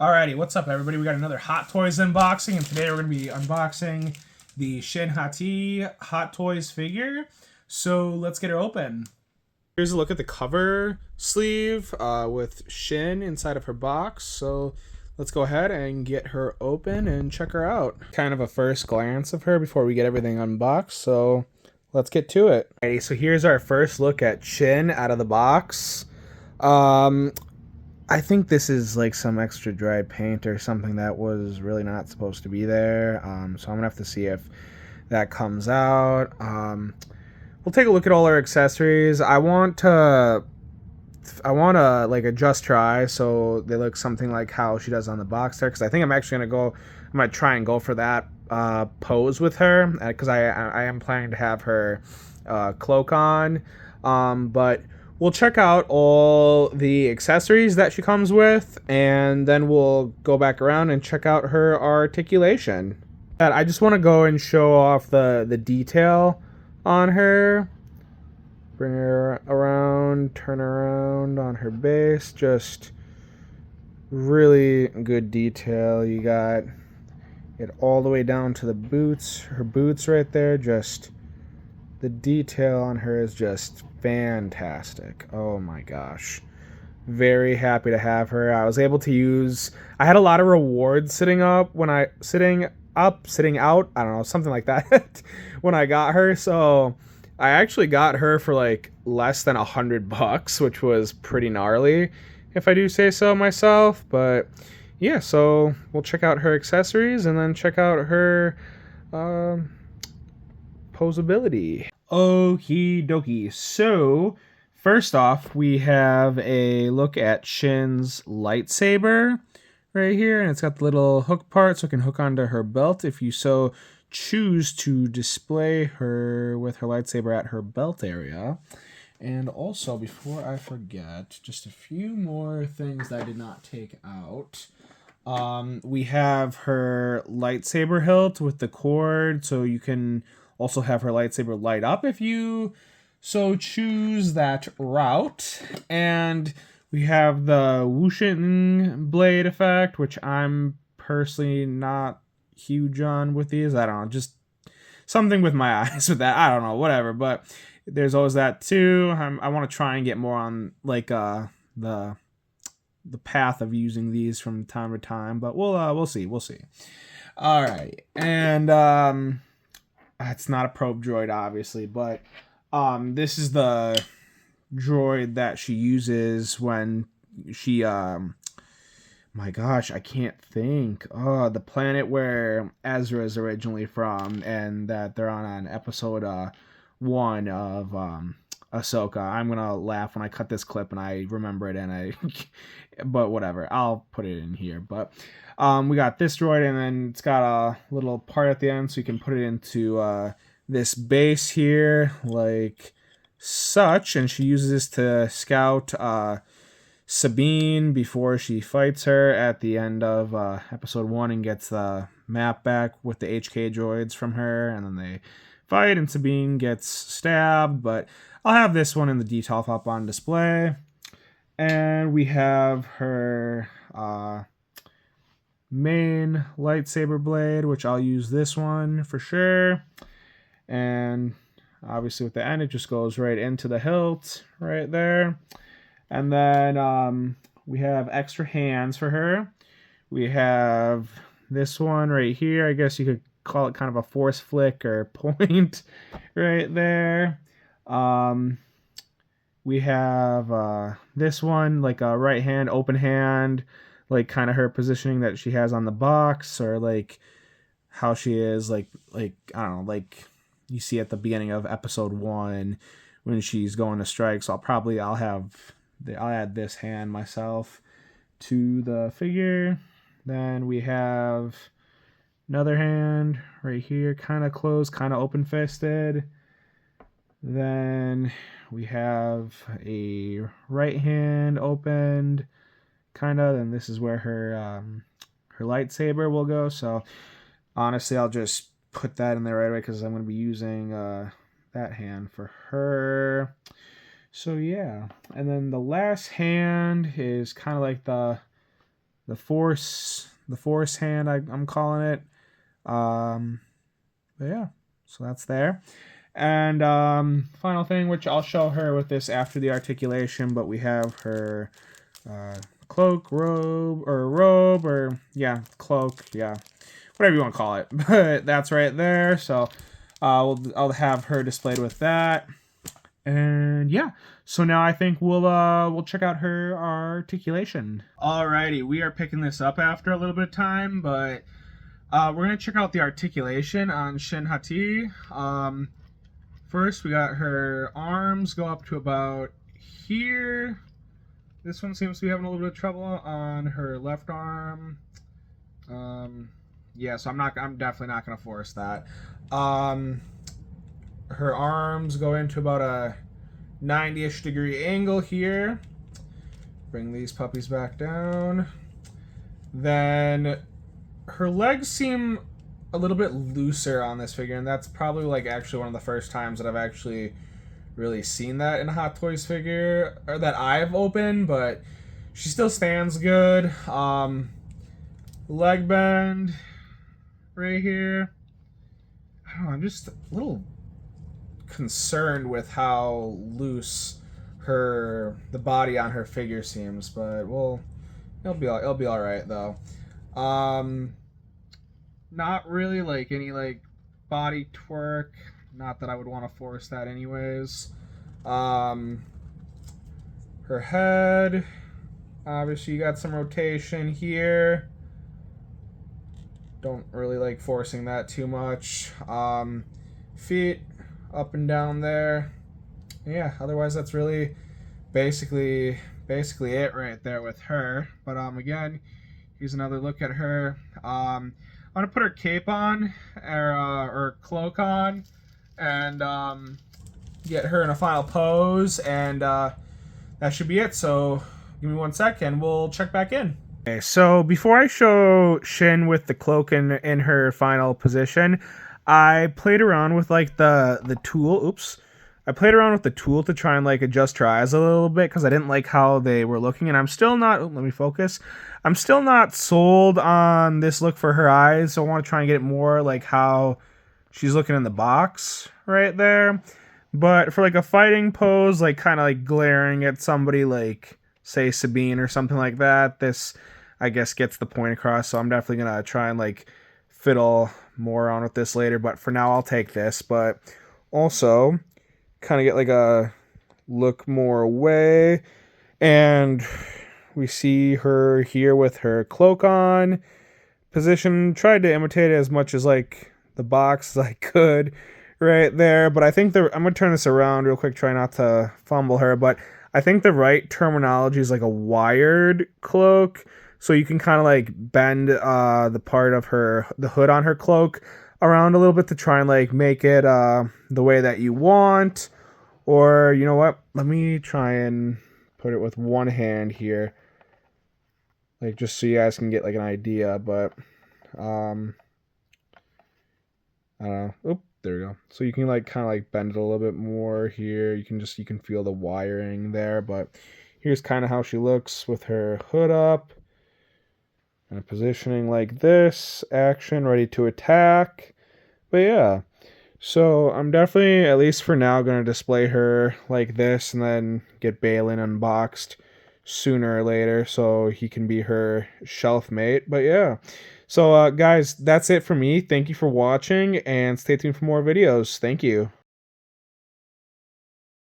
Alrighty, what's up, everybody? We got another Hot Toys unboxing, and today we're going to be unboxing the Shin Hati Hot Toys figure. So let's get it open. Here's a look at the cover sleeve with Shin inside of her box. So let's go ahead and get her open and check her out. Kind of a first glance of her before we get everything unboxed. So let's get to it. Okay, so here's our first look at Shin out of the box. I think this is like some extra dry paint or something that was really not supposed to be there. So I'm gonna have to see if that comes out. We'll take a look at all our accessories. I want to like adjust her eyes so they look something like how she does on the box there. Because I think I'm actually I'm gonna try and go for that pose with her because I am planning to have her cloak on. But we'll check out all the accessories that she comes with, and then we'll go back around and check out her articulation. I just want to go and show off the detail on her. Bring her around, turn around on her base. Just really good detail. You got it all the way down to the boots. Her boots right there. Just the detail on her is just fantastic. Oh my gosh. Very happy to have her. I was able to use, I had a lot of rewards sitting out, I don't know, something like that when I got her. So I actually got her for like less than $100, which was pretty gnarly if I do say so myself. But yeah, so we'll check out her accessories and then check out her posability. Okie dokie. So, first off, we have a look at Shin's lightsaber right here, and it's got the little hook part so it can hook onto her belt if you so choose to display her with her lightsaber at her belt area. And also, before I forget, just a few more things that I did not take out. We have her lightsaber hilt with the cord, so you can also have her lightsaber light up if you so choose that route. And we have the whooshing blade effect, which I'm personally not huge on with these. I don't know, just something with my eyes with that. I don't know, whatever. But there's always that too. I want to try and get more on like the path of using these from time to time, but we'll see. All right, and it's not a probe droid, obviously, but this is the droid that she uses when she my gosh, I can't think. Oh, the planet where Ezra is originally from, and that they're on episode 1 of Ahsoka. I'm gonna laugh when I cut this clip and I remember it, and but whatever, I'll put it in here. But we got this droid, and then it's got a little part at the end, so you can put it into this base here, like such, and she uses this to scout Sabine before she fights her at the end of episode 1 and gets the map back with the HK droids from her, and then they fight and Sabine gets stabbed. But I'll have this one in the detail up on display. And we have her main lightsaber blade, which I'll use this one for sure. And obviously with the end, it just goes right into the hilt right there. And then we have extra hands for her. We have this one right here. I guess you could call it kind of a force flick or point right there. We have this one, like a right hand, open hand, like kind of her positioning that she has on the box, or like how she is, like I don't know, like you see at the beginning of episode 1 when she's going to strike. So I'll add this hand myself to the figure. Then we have another hand right here, kind of closed, kind of open-fisted. Then we have a right hand opened, kind of. Then this is where her lightsaber will go. So honestly, I'll just put that in there right away because I'm going to be using that hand for her. So yeah, and then the last hand is kind of like the the force hand, I'm calling it. But yeah, so that's there. And final thing, which I'll show her with this after the articulation, but we have her cloak, robe, or yeah, cloak, yeah, whatever you want to call it. But that's right there. So I'll have her displayed with that. And yeah, so now I think we'll check out her articulation. Alrighty, we are picking this up after a little bit of time, but we're gonna check out the articulation on Shin Hati. First, we got her arms go up to about here. This one seems to be having a little bit of trouble on her left arm. Yeah, so I'm definitely not gonna force that. Her arms go into about a 90-ish degree angle here. Bring these puppies back down. Then her legs seem a little bit looser on this figure, and that's probably like actually one of the first times that I've actually really seen that in a Hot Toys figure, or that I've opened, but she still stands good. Leg bend right here. I don't know, I'm just a little concerned with how loose the body on her figure seems, but well, it'll be all right though. Not really like any like body twerk. Not that I would want to force that anyways. Her head, obviously you got some rotation here. Don't really like forcing that too much. Feet up and down there. Yeah, otherwise that's really basically it right there with her. But again, here's another look at her. I'm gonna put her cape on or cloak on and get her in a final pose, and that should be it. So give me 1 second, we'll check back in. Okay, so before I show Shin with the cloak in her final position, I played around with like the tool. Oops. I played around with the tool to try and like adjust her eyes a little bit because I didn't like how they were looking, and I'm still not, let me focus. I'm still not sold on this look for her eyes, so I want to try and get it more like how she's looking in the box right there. But for like a fighting pose, like kind of like glaring at somebody like say Sabine or something like that, this I guess gets the point across. So I'm definitely gonna try and like fiddle more on with this later, but for now I'll take this. But also kind of get like a look more away, and we see her here with her cloak on position. Tried to imitate it as much as like the box as I could right there, but I think I'm gonna turn this around real quick, try not to fumble her, but I think the right terminology is like a wired cloak, so you can kind of like bend the part of the hood on her cloak around a little bit to try and like make it the way that you want. Or you know what, let me try and put it with one hand here, like just so you guys can get like an idea. But I don't know. Oop, there we go. So you can like kind of like bend it a little bit more here. You can feel the wiring there. But here's kind of how she looks with her hood up and positioning like this. Action, ready to attack. But yeah. So I'm definitely, at least for now, going to display her like this and then get Balin unboxed sooner or later so he can be her shelf mate. But yeah. So guys, that's it for me. Thank you for watching, and stay tuned for more videos. Thank you.